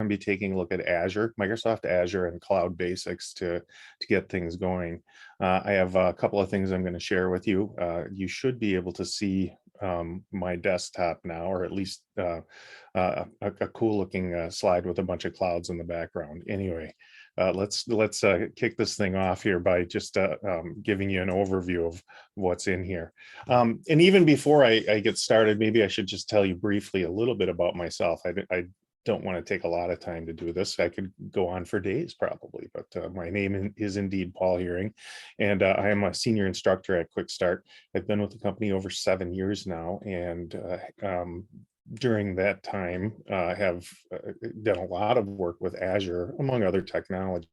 to be taking a look at Azure, Microsoft Azure, and cloud basics to get things going. I have a couple of things I'm going to share with you. You should be able to see my desktop now, or at least a cool looking slide with a bunch of clouds in the background. Anyway, let's kick this thing off here by just giving you an overview of what's in here. And even before I get started, maybe I should just tell you briefly a little bit about myself. I don't want to take a lot of time to do this. I could go on for days probably, but my name is indeed Paul Heuring, and I am a senior instructor at QuickStart. I've been with the company over 7 years now, and during that time, have done a lot of work with Azure, among other technologies.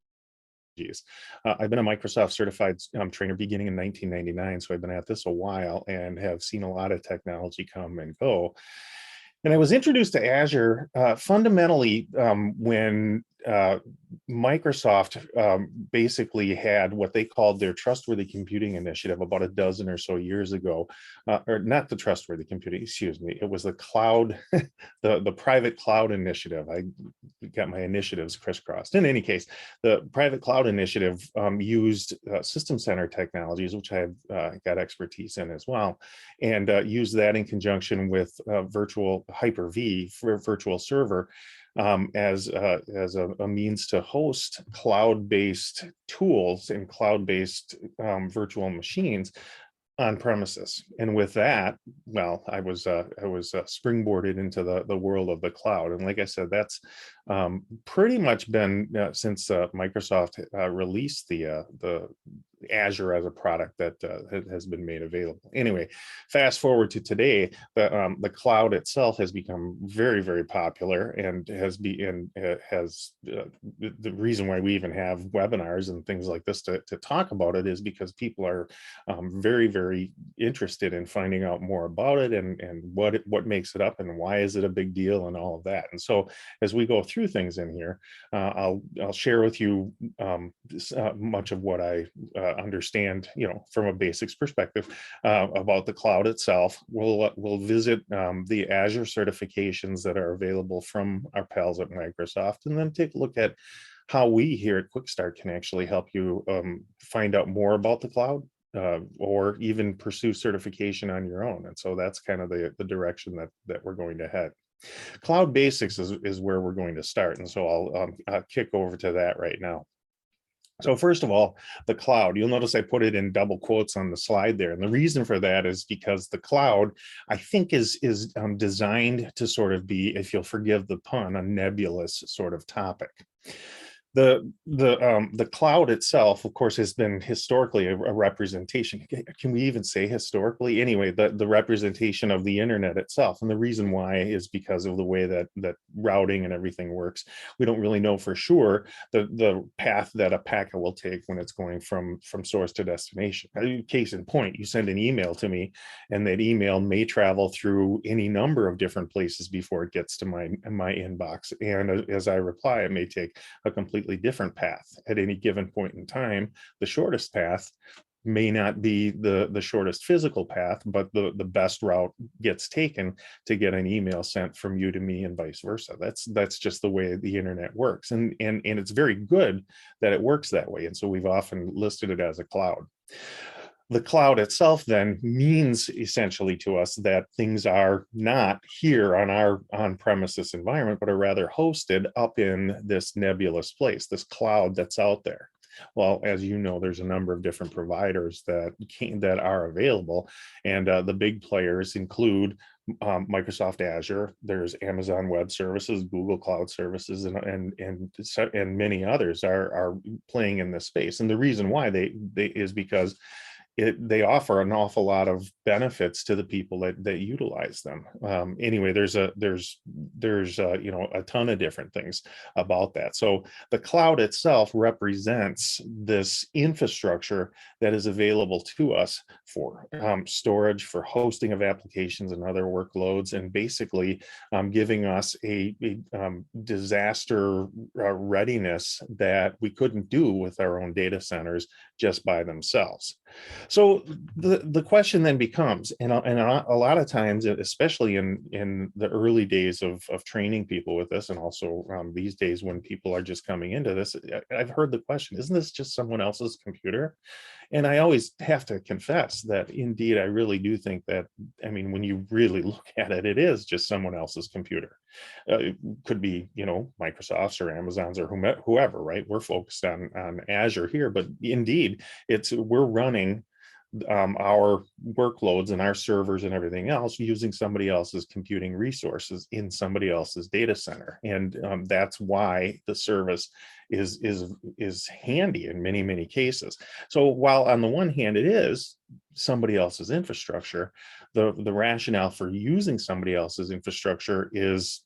I've been a Microsoft certified trainer beginning in 1999, so I've been at this a while and have seen a lot of technology come and go. And I was introduced to Azure fundamentally when Microsoft basically had what they called their trustworthy computing initiative about a dozen or so years ago, or not the trustworthy computing, excuse me, it was the cloud, the private cloud initiative. I got my initiatives crisscrossed. In any case, the private cloud initiative used system center technologies, which I've got expertise in as well, and used that in conjunction with virtual Hyper-V for virtual server as a means to host cloud-based tools and cloud-based virtual machines on premises. And with that, well, I was springboarded into the world of the cloud. And like I said, that's pretty much been since Microsoft released the Azure as a product that has been made available. Anyway, fast forward to today, the cloud itself has become very, very popular, and has the reason why we even have webinars and things like this to talk about it is because people are very, very interested in finding out more about it and what makes it up and why is it a big deal and all of that. And so as we go through things in here, I'll share with you much of what I understand, from a basics perspective about the cloud itself. We'll visit the Azure certifications that are available from our pals at Microsoft, and then take a look at how we here at QuickStart can actually help you find out more about the cloud, or even pursue certification on your own. And so that's kind of the direction that we're going to head. Cloud basics is where we're going to start, and so I'll kick over to that right now. So first of all, the cloud, you'll notice I put it in double quotes on the slide there. And the reason for that is because the cloud, I think, is designed to sort of be, if you'll forgive the pun, a nebulous sort of topic. The cloud itself, of course, has been historically a representation. Can we even say historically? Anyway, the representation of the internet itself. And the reason why is because of the way that routing and everything works. We don't really know for sure the path that a packet will take when it's going from source to destination. Case in point, you send an email to me, and that email may travel through any number of different places before it gets to my inbox. And as I reply, it may take a completely different path at any given point in time. The shortest path may not be the shortest physical path, but the best route gets taken to get an email sent from you to me, and vice versa. That's just the way the internet works, and it's very good that it works that way. And so we've often listed it as a cloud. The cloud itself then means essentially to us that things are not here on our on-premises environment, but are rather hosted up in this nebulous place, this cloud that's out there. Well, as you know, there's a number of different providers that are available, and the big players include Microsoft Azure. There's Amazon Web Services, Google Cloud Services, and many others are playing in this space. And the reason why they is because they offer an awful lot of benefits to the people that utilize them. Anyway, there's a ton of different things about that. So the cloud itself represents this infrastructure that is available to us for storage, for hosting of applications and other workloads, and basically giving us a disaster readiness that we couldn't do with our own data centers just by themselves. So the question then becomes, and a lot of times, especially in the early days of training people with this, and also these days when people are just coming into this, I've heard the question, isn't this just someone else's computer? And I always have to confess that indeed, I really do think that, I mean, when you really look at it, it is just someone else's computer. It could be, you know, Microsoft's or Amazon's or whoever, right? We're focused on Azure here, but indeed, we're running our workloads and our servers and everything else using somebody else's computing resources in somebody else's data center, and that's why the service is handy in many cases. So while on the one hand it is somebody else's infrastructure, the rationale for using somebody else's infrastructure is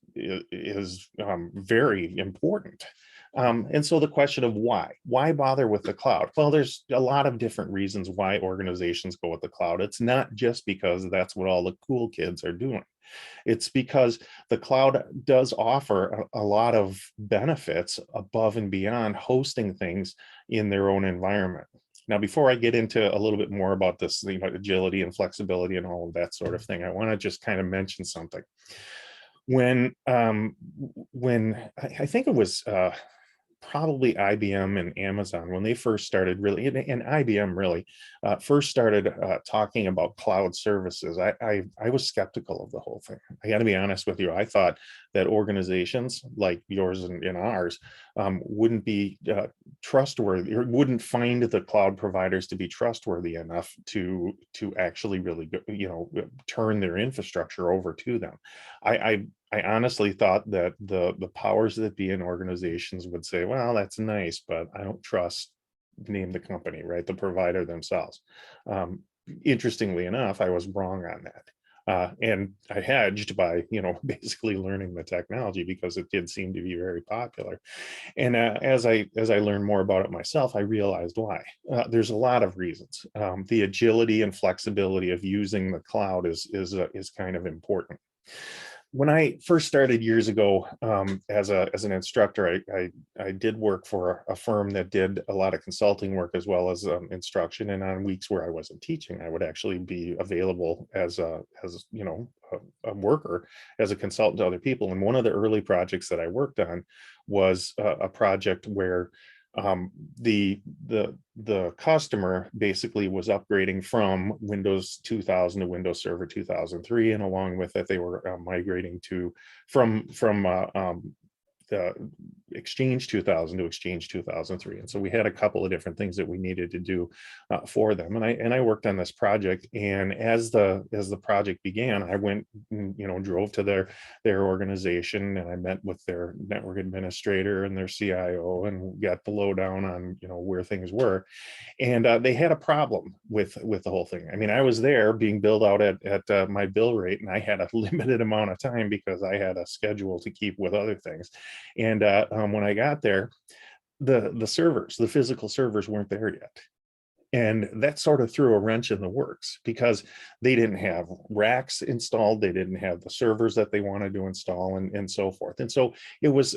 very important. And so the question of why bother with the cloud? Well, there's a lot of different reasons why organizations go with the cloud. It's not just because that's what all the cool kids are doing. It's because the cloud does offer a lot of benefits above and beyond hosting things in their own environment. Now, before I get into a little bit more about this, you know, agility and flexibility and all of that sort of thing, I want to just kind of mention something. When I think it was probably IBM and Amazon, when they first started really, and IBM really first started talking about cloud services, I was skeptical of the whole thing. I got to be honest with you. I thought that organizations like yours and ours wouldn't be trustworthy, or wouldn't find the cloud providers to be trustworthy enough to actually really, you know, turn their infrastructure over to them. I honestly thought that the powers that be in organizations would say, well, that's nice, but I don't trust, name the company, right? The provider themselves. Interestingly enough, I was wrong on that. And I hedged by, you know, basically learning the technology because it did seem to be very popular. And as I learned more about it myself, I realized why. There's a lot of reasons. The agility and flexibility of using the cloud is kind of important. When I first started years ago as an instructor, I did work for a firm that did a lot of consulting work as well as instruction. And on weeks where I wasn't teaching, I would actually be available as you know, a worker, as a consultant to other people. And one of the early projects that I worked on was a project where the customer basically was upgrading from Windows 2000 to Windows Server 2003, and along with it, they were migrating to from the Exchange 2000 to Exchange 2003. And so we had a couple of different things that we needed to do for them. And I worked on this project. And as the project began, I went, you know, drove to their organization, and I met with their network administrator and their CIO and got the lowdown on, you know, where things were. And they had a problem with the whole thing. I mean, I was there being billed out at my bill rate, and I had a limited amount of time because I had a schedule to keep with other things. And when I got there, the servers, the physical servers, weren't there yet. And that sort of threw a wrench in the works because they didn't have racks installed, they didn't have the servers that they wanted to install, and so forth. And so it was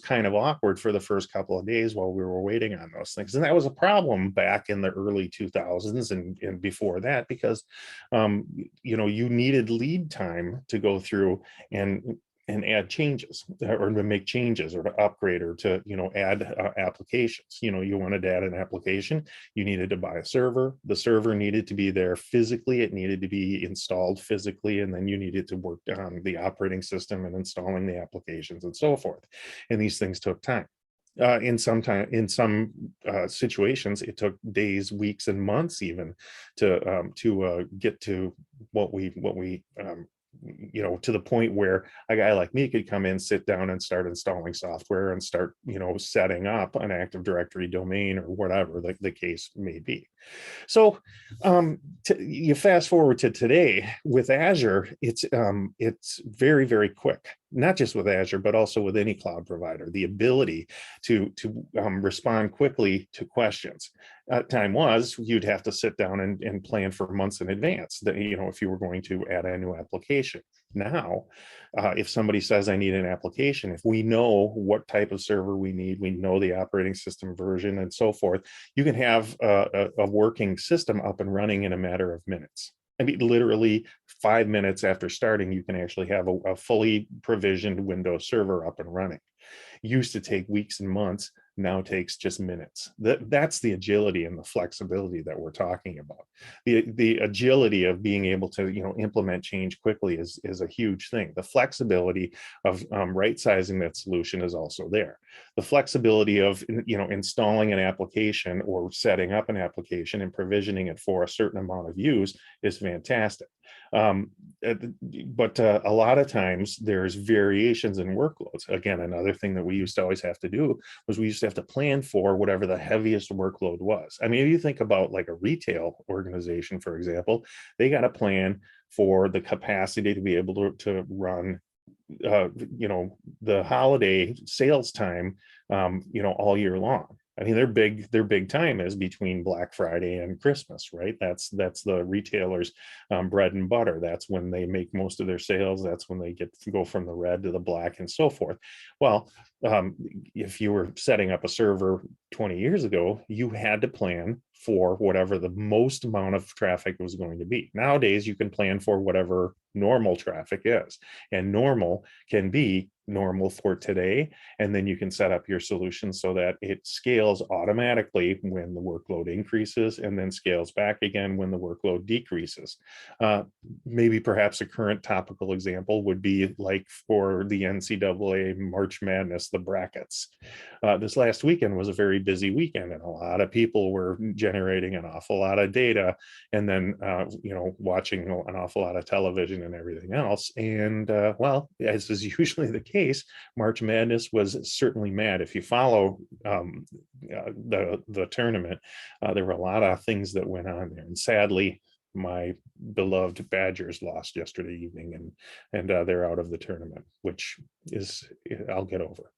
kind of awkward for the first couple of days while we were waiting on those things. And that was a problem back in the early 2000s and before that, because you know, you needed lead time to go through and add changes, or to make changes, or to upgrade, or to, you know, add applications. You know, you wanted to add an application, you needed to buy a server. The server needed to be there physically, it needed to be installed physically, and then you needed to work on the operating system and installing the applications and so forth. And these things took time. In some situations, it took days, weeks, and months even to get to what we you know, to the point where a guy like me could come in, sit down, and start installing software and start, you know, setting up an Active Directory domain or whatever the case may be. So you fast forward to today with Azure, it's very quick. not just with Azure, but also with any cloud provider, the ability to respond quickly to questions. Time was you'd have to sit down and plan for months in advance that, if you were going to add a new application. Now, if somebody says I need an application, if we know what type of server we need, we know the operating system version and so forth, you can have a working system up and running in a matter of minutes. I mean, literally 5 minutes after starting, you can actually have a fully provisioned Windows server up and running. Used to take weeks and months, now takes just minutes. That's the agility and the flexibility that we're talking about. The agility of being able to implement change quickly is a huge thing. The flexibility of right sizing that solution is also there. The flexibility of installing an application or setting up an application and provisioning it for a certain amount of use is fantastic. But a lot of times there's variations in workloads. Again, another thing that we used to always have to do was we used to have to plan for whatever the heaviest workload was. I mean, if you think about like a retail organization, for example, they got a plan for the capacity to be able to run the holiday sales time all year long. I mean, their big time is between Black Friday and Christmas, right? That's the retailers' bread and butter. That's when they make most of their sales. That's when they get to go from the red to the black and so forth. Well, if you were setting up a server 20 years ago, you had to plan for whatever the most amount of traffic was going to be. Nowadays, you can plan for whatever normal traffic is, and normal can be normal for today, and then you can set up your solution so that it scales automatically when the workload increases and then scales back again when the workload decreases. Maybe perhaps a current topical example would be like for the NCAA March Madness, the brackets. This last weekend was a very busy weekend, and a lot of people were generating an awful lot of data and then watching an awful lot of television and everything else. And well, as is usually the case, March Madness was certainly mad. If you follow the tournament, there were a lot of things that went on there, and sadly my beloved Badgers lost yesterday evening, and they're out of the tournament, which is, I'll get over.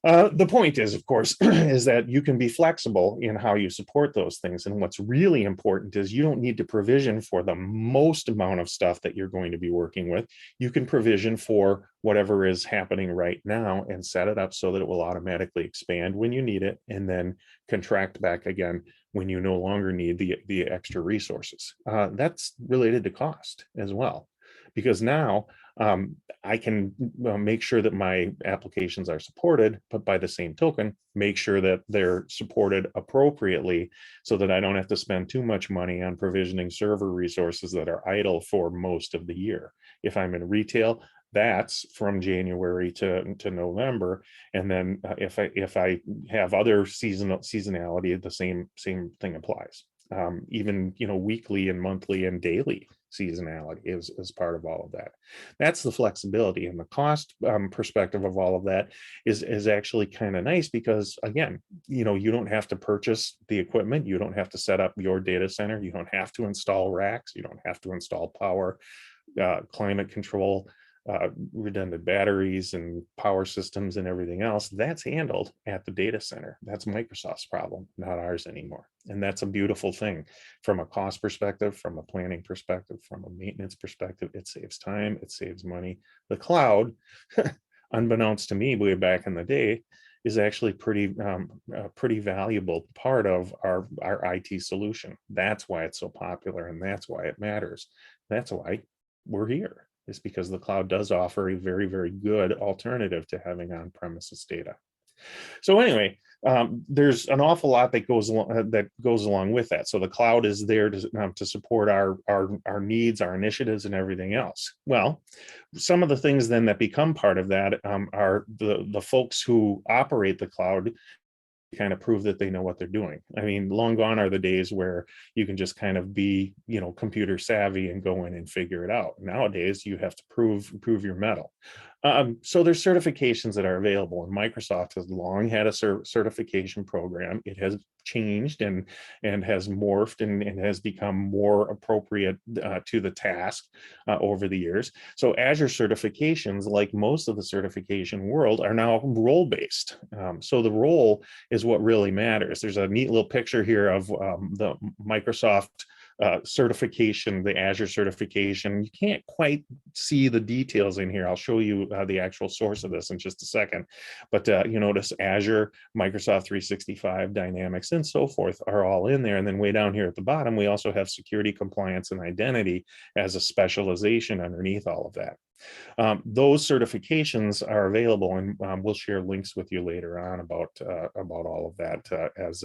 The point is, of course, is that you can be flexible in how you support those things. And what's really important is you don't need to provision for the most amount of stuff that you're going to be working with. You can provision for whatever is happening right now and set it up so that it will automatically expand when you need it and then contract back again when you no longer need the extra resources. That's related to cost as well, because now I can make sure that my applications are supported, but by the same token, make sure that they're supported appropriately so that I don't have to spend too much money on provisioning server resources that are idle for most of the year. If I'm in retail, that's from January to November. And then if I have other seasonality, the same thing applies. Even weekly and monthly and daily seasonality is part of all of that. That's the flexibility, and the cost perspective of all of that is actually kind of nice, because again, you don't have to purchase the equipment, you don't have to set up your data center, you don't have to install racks, you don't have to install power, climate control, redundant batteries and power systems and everything else. That's handled at the data center. That's Microsoft's problem, not ours anymore. And that's a beautiful thing from a cost perspective, from a planning perspective, from a maintenance perspective. It saves time, it saves money. The cloud, unbeknownst to me way back in the day, is actually pretty valuable part of our IT solution. That's why it's so popular, and that's why it matters. That's why we're here. Is because the cloud does offer a very, very good alternative to having on-premises data. So anyway, there's an awful lot that goes along with that. So the cloud is there to support our needs, our initiatives, and everything else. Well, some of the things then that become part of that are the folks who operate the cloud kind of prove that they know what they're doing. I mean, long gone are the days where you can just kind of be, computer savvy and go in and figure it out. Nowadays, you have to prove your mettle. So there's certifications that are available, and Microsoft has long had a certification program. It has changed and has morphed and has become more appropriate to the task over the years. So Azure certifications, like most of the certification world, are now role-based. So the role is what really matters. There's a neat little picture here of the Microsoft certification, the Azure certification. You can't quite see the details in here. I'll show you the actual source of this in just a second. But you notice Azure, Microsoft 365, Dynamics, and so forth are all in there. And then way down here at the bottom, we also have security, compliance, and identity as a specialization underneath all of that. Those certifications are available, and we'll share links with you later on about all of that as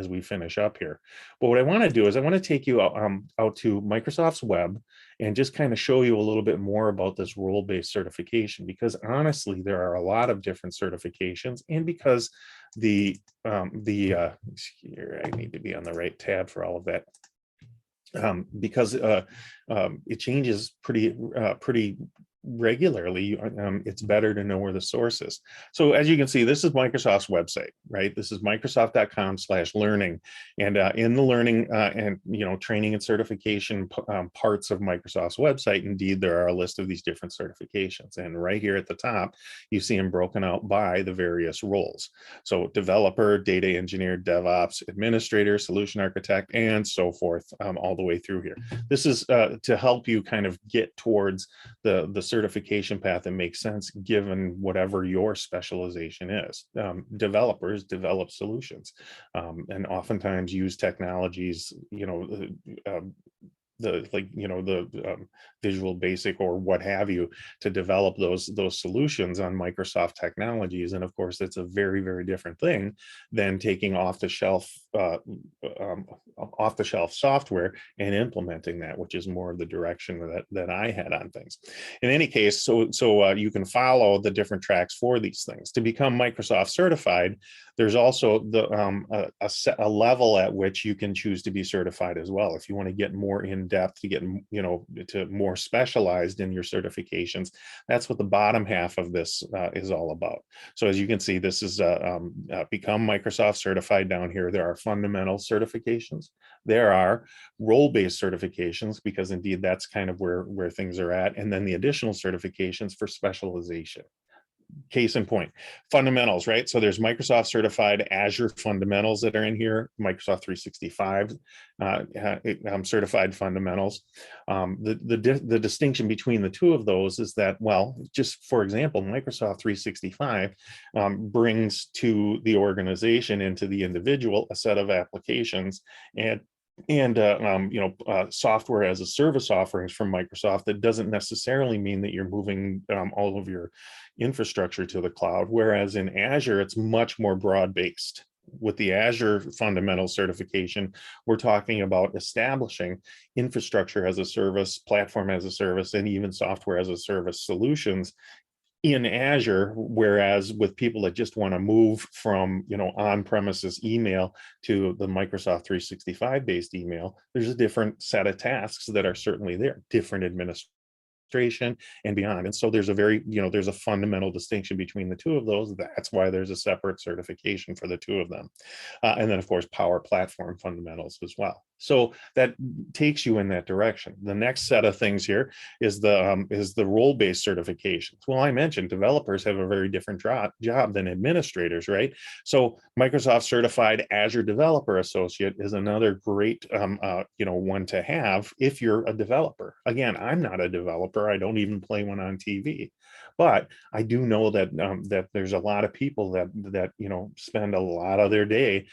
we finish up here. But what I want to do is I want to take you out to Microsoft's web and just kind of show you a little bit more about this role-based certification, because honestly, there are a lot of different certifications, and because here, I need to be on the right tab for all of that. Because it changes pretty regularly, it's better to know where the source is. So as you can see, this is Microsoft's website, right? This is microsoft.com/learning. And in the learning and training and certification parts of Microsoft's website, indeed, there are a list of these different certifications. And right here at the top, you see them broken out by the various roles. So developer, data engineer, DevOps, administrator, solution architect, and so forth, all the way through here. This is to help you kind of get towards the certification path that makes sense given whatever your specialization is. Developers develop solutions and oftentimes use technologies, the Visual Basic or what have you, to develop those solutions on Microsoft technologies. And of course, it's a very, very different thing than taking off the shelf software and implementing that, which is more of the direction that I had on things. In any case, so you can follow the different tracks for these things. To become Microsoft certified, there's also a level at which you can choose to be certified as well. If you want to get more in depth, to get to more specialized in your certifications, that's what the bottom half of this is all about. So as you can see, this is become Microsoft certified down here. There are fundamental certifications. There are role-based certifications, because indeed that's kind of where things are at, and then the additional certifications for specialization. Case in point, fundamentals, right? So there's Microsoft certified Azure fundamentals that are in here, Microsoft 365 certified fundamentals. The distinction between the two of those is that, well, just for example, Microsoft 365 brings to the organization and to the individual a set of applications and software as a service offerings from Microsoft that doesn't necessarily mean that you're moving all of your infrastructure to the cloud, whereas in Azure, it's much more broad-based. With the Azure fundamental certification, we're talking about establishing infrastructure as a service, platform as a service, and even software as a service solutions in Azure, whereas with people that just want to move from on-premises email to the Microsoft 365 based email, there's a different set of tasks that are certainly there, different administration and beyond. And so there's there's a fundamental distinction between the two of those. That's why there's a separate certification for the two of them. And then of course, Power Platform fundamentals as well. So that takes you in that direction. The next set of things here is the role-based certifications. Well, I mentioned developers have a very different job than administrators, right? So Microsoft certified Azure Developer Associate is another great one to have if you're a developer. Again, I'm not a developer. I don't even play one on TV. But I do know that that there's a lot of people that spend a lot of their day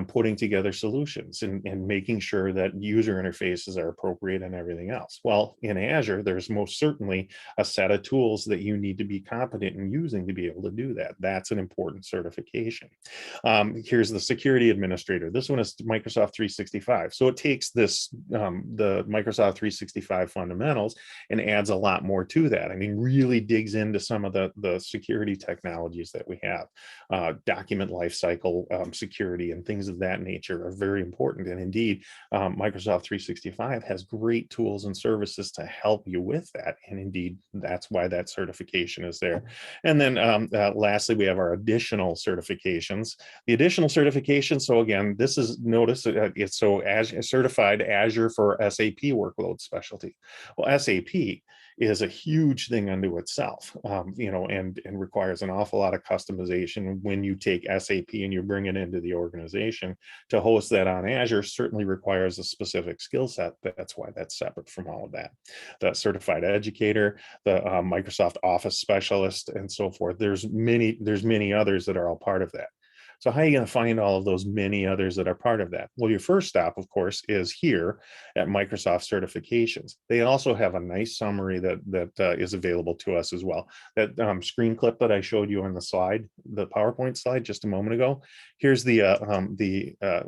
putting together solutions and making sure that user interfaces are appropriate and everything else. Well, in Azure, there's most certainly a set of tools that you need to be competent in using to be able to do that. That's an important certification. Here's the security administrator. This one is Microsoft 365. So it takes this, the Microsoft 365 fundamentals and adds a lot more to that. I mean, really digs into into some of the security technologies that we have. Document lifecycle security and things of that nature are very important. And indeed, Microsoft 365 has great tools and services to help you with that. And indeed, that's why that certification is there. And then lastly, we have our additional certifications. The additional certification, so again, this is, notice it's so Azure certified Azure for SAP workload specialty. Well, SAP is a huge thing unto itself, you know, and requires an awful lot of customization. When you take SAP and you bring it into the organization, to host that on Azure certainly requires a specific skill set. That's why that's separate from all of that. The certified educator, the Microsoft Office specialist, and so forth. There's many others that are all part of that. So how are you going to find all of those many others that are part of that? Well, your first stop, of course, is here at Microsoft Certifications. They also have a nice summary that is available to us as well. That screen clip that I showed you on the slide, the PowerPoint slide just a moment ago. Here's the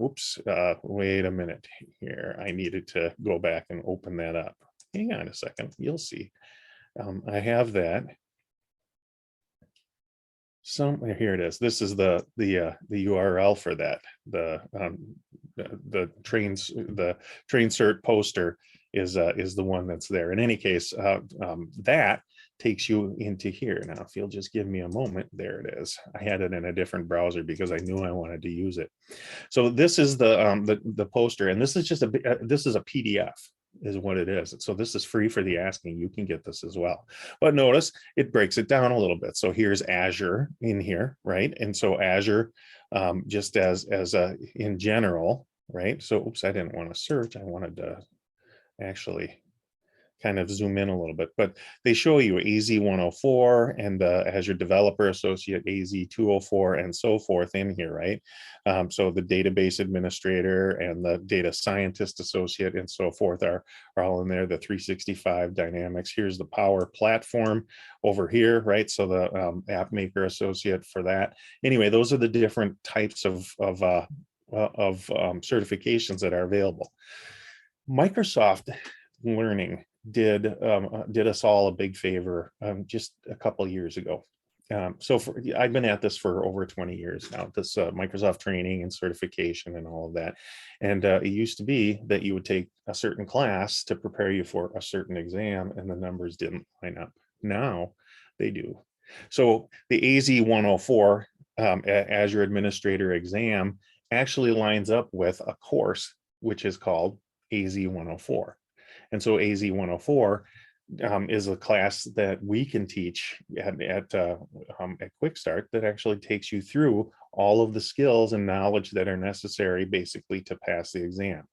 oops, wait a minute here. I needed to go back and open that up. Hang on a second, you'll see. I have that. Here it is. This is the URL for that. The train cert poster is the one that's there. In any case, that takes you into here. Now, if you'll just give me a moment, there it is. I had it in a different browser because I knew I wanted to use it. So this is the poster, and this is just this is a PDF. Is what it is. So this is free for the asking. You can get this as well. But notice it breaks it down a little bit. So here's Azure in here, right? And so Azure, just as in general, right? So oops, I didn't want to search. I wanted to actually kind of zoom in a little bit, but they show you AZ 104 and the Azure Developer Associate AZ 204 and so forth in here, right? So the database administrator and the data scientist associate and so forth are all in there. The 365 Dynamics. Here's the Power Platform over here, right? So the app maker associate for that. Anyway, those are the different types of certifications that are available. Microsoft Learning did us all a big favor just a couple years ago. So I've been at this for over 20 years now, this Microsoft training and certification and all of that. And it used to be that you would take a certain class to prepare you for a certain exam and the numbers didn't line up. Now they do. So the AZ 104 Azure Administrator exam actually lines up with a course which is called AZ 104. And so AZ 104 is a class that we can teach at QuickStart that actually takes you through all of the skills and knowledge that are necessary basically to pass the exam.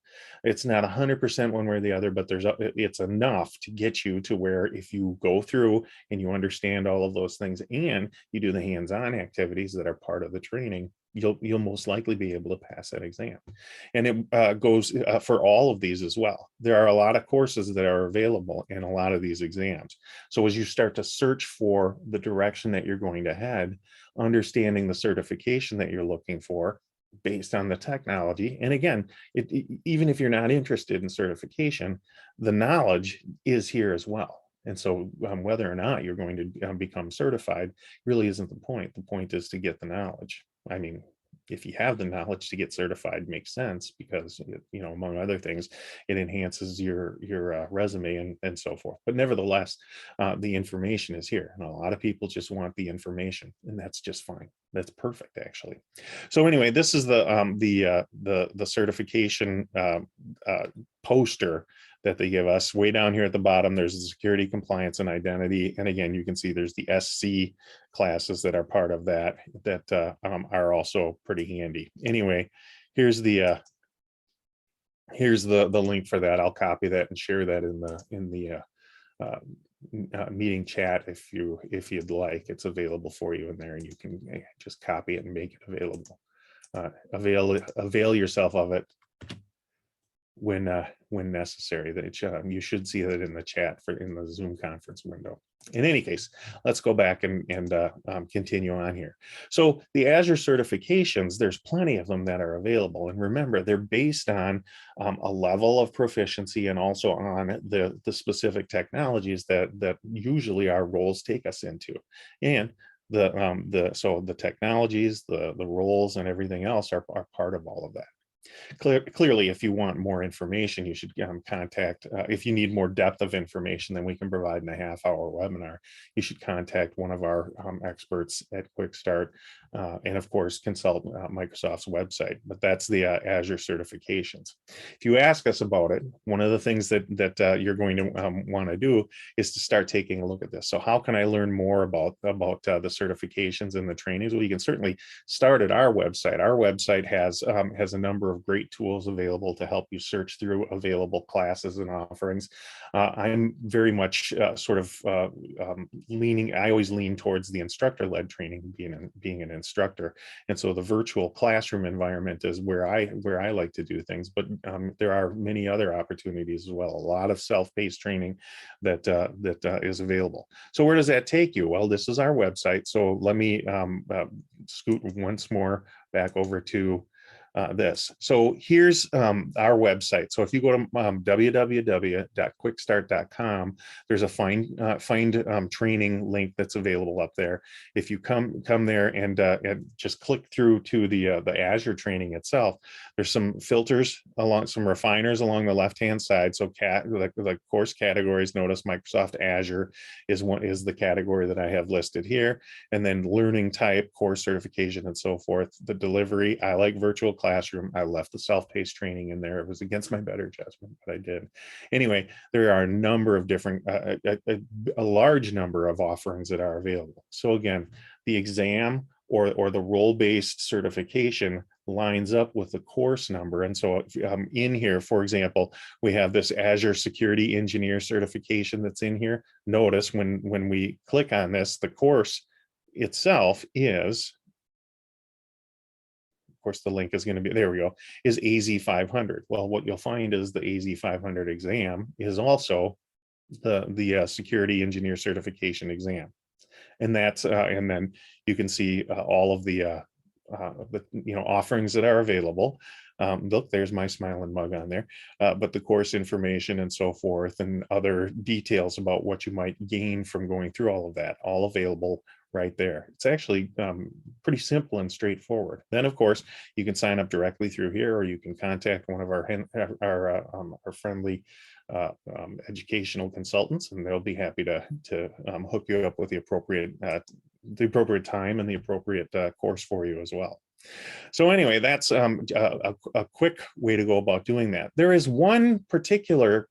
It's not 100% one way or the other, but it's enough to get you to where if you go through and you understand all of those things and you do the hands-on activities that are part of the training, you'll most likely be able to pass that exam. And it goes for all of these as well. There are a lot of courses that are available in a lot of these exams. So as you start to search for the direction that you're going to head, understanding the certification that you're looking for based on the technology. And again, even if you're not interested in certification, the knowledge is here as well. And so whether or not you're going to become certified really isn't the point. The point is to get the knowledge. I mean, if you have the knowledge to get certified, makes sense because, you know, among other things, it enhances your resume and so forth. But nevertheless, the information is here, and a lot of people just want the information, and that's just fine. That's perfect, actually. So anyway, this is the certification poster that they give us. Way down here at the bottom, there's the security, compliance, and identity. And again, you can see there's the SC classes that are part of that are also pretty handy. Anyway, here's the link for that. I'll copy that and share that in the meeting chat if you'd like. It's available for you in there, and you can just copy it and make it available. Avail yourself of it. when necessary. That you should see that in the chat in the Zoom conference window. In any case, let's go back and continue on here. So the Azure certifications, there's plenty of them that are available. And remember, they're based on a level of proficiency and also on the specific technologies that usually our roles take us into. And so the technologies, the roles, and everything else are part of all of that. Clearly, if you want more information, you should contact, if you need more depth of information than we can provide in a half-hour webinar, you should contact one of our experts at QuickStart, and of course, consult Microsoft's website. But that's the Azure certifications. If you ask us about it, one of the things that you're going to want to do is to start taking a look at this. So how can I learn more about the certifications and the trainings? Well, you can certainly start at our website. Our website has a number of great tools available to help you search through available classes and offerings. I'm very much leaning, I always lean towards the instructor-led training, being an instructor. And so the virtual classroom environment is where I like to do things, but there are many other opportunities as well. A lot of self-paced training that is available. So where does that take you? Well, this is our website. So let me scoot once more back over to this. So here's our website. So if you go to www.quickstart.com, there's a find training link that's available up there. If you come there and just click through to the Azure training itself, there's some filters some refiners along the left-hand side. So the course categories, notice Microsoft Azure is the category that I have listed here, and then learning type, course certification, and so forth. The delivery, I like virtual classroom. I left the self-paced training in there. It was against my better judgment, but I did. Anyway, there are a number of different, a large number of offerings that are available. So again, the exam or the role-based certification lines up with the course number. And so in here, for example, we have this Azure Security Engineer certification that's in here. Notice when we click on this, the course itself is, of course, the link is going to be, there we go, is AZ500. Well, what you'll find is the AZ500 exam is also the Security Engineer Certification exam. And that's, and then you can see all of the offerings that are available. Look, there's my smiling mug on there, but the course information and so forth and other details about what you might gain from going through all of that, all available right there. It's actually pretty simple and straightforward. Then, of course, you can sign up directly through here, or you can contact one of our friendly educational consultants, and they'll be happy to hook you up with the appropriate time and the appropriate course for you as well. So anyway, that's a quick way to go about doing that. There is one particular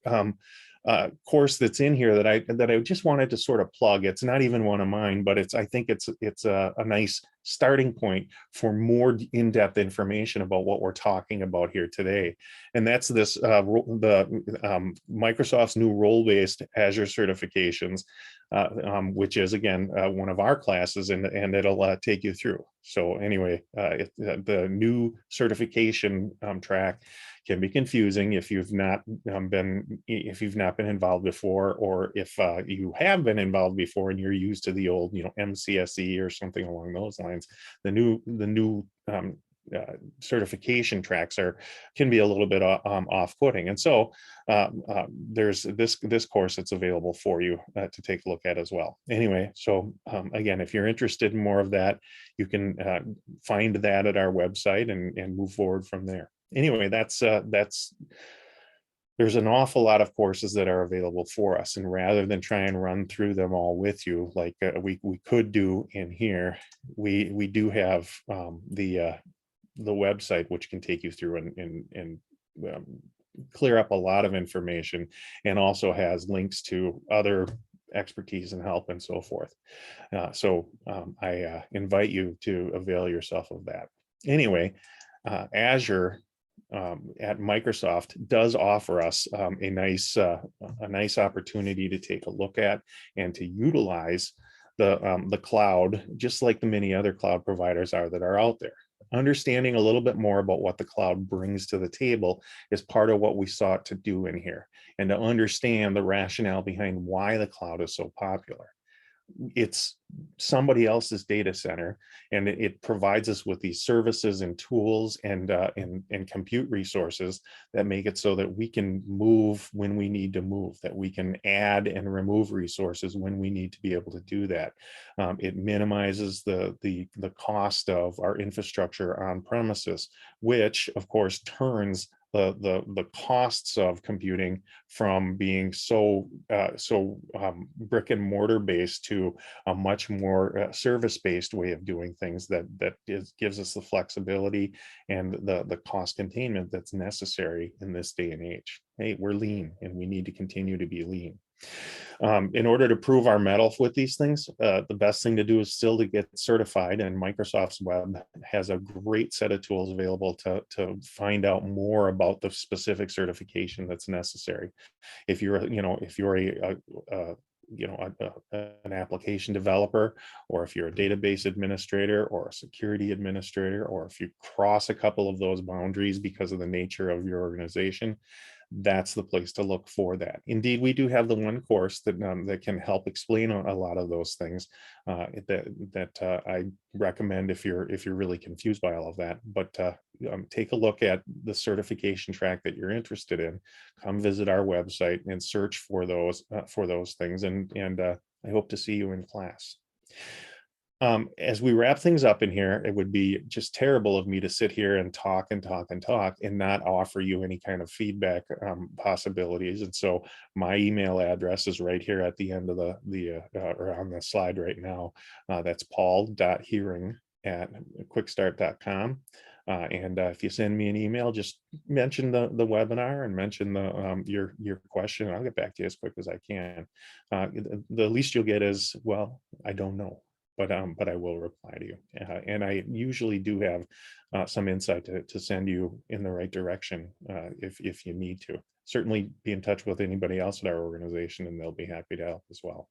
course that's in here that I just wanted to sort of plug. It's not even one of mine, but I think it's a nice starting point for more in-depth information about what we're talking about here today. And that's this Microsoft's new role-based Azure certifications, which is again one of our classes, and it'll take you through. So anyway, the new certification track can be confusing if you've not been involved before, or if you have been involved before and you're used to the old MCSE or something along those lines. The new certification tracks can be a little bit off-putting, and so there's this course that's available for you to take a look at as well. Anyway, so again, if you're interested in more of that, you can find that at our website and move forward from there. Anyway, there's an awful lot of courses that are available for us, and rather than try and run through them all with you like we could do in here, we do have the website, which can take you through and clear up a lot of information, and also has links to other expertise and help and so forth. So I invite you to avail yourself of that. Anyway, Azure at Microsoft does offer us a nice opportunity to take a look at and to utilize the cloud, just like the many other cloud providers that are out there. understanding a little bit more about what the cloud brings to the table is part of what we sought to do in here, and to understand the rationale behind why the cloud is so popular. It's somebody else's data center, and it provides us with these services and tools and compute resources that make it so that we can move when we need to move, that we can add and remove resources when we need to be able to do that. It minimizes the cost of our infrastructure on premises, which of course turns the costs of computing from being so brick and mortar based to a much more service based way of doing things gives us the flexibility and the cost containment that's necessary in this day and age. Hey, we're lean, and we need to continue to be lean. In order to prove our mettle with these things, the best thing to do is still to get certified, and Microsoft's web has a great set of tools available to find out more about the specific certification that's necessary. If you're, if you're an application developer, or if you're a database administrator or a security administrator, or if you cross a couple of those boundaries because of the nature of your organization, that's the place to look for that. Indeed, we do have the one course that can help explain a lot of those things that I recommend if you're really confused by all of that. But take a look at the certification track that you're interested in. Come visit our website and search for those things, and I hope to see you in class. As we wrap things up in here, it would be just terrible of me to sit here and talk and talk and talk and not offer you any kind of feedback possibilities. And so my email address is right here at the end of or on the slide right now. That's paul.heuring@quickstart.com. And if you send me an email, just mention the webinar and mention your question, and I'll get back to you as quick as I can. The least you'll get is, well, I don't know. But I will reply to you, and I usually do have some insight to send you in the right direction if you need to. Certainly be in touch with anybody else at our organization, and they'll be happy to help as well.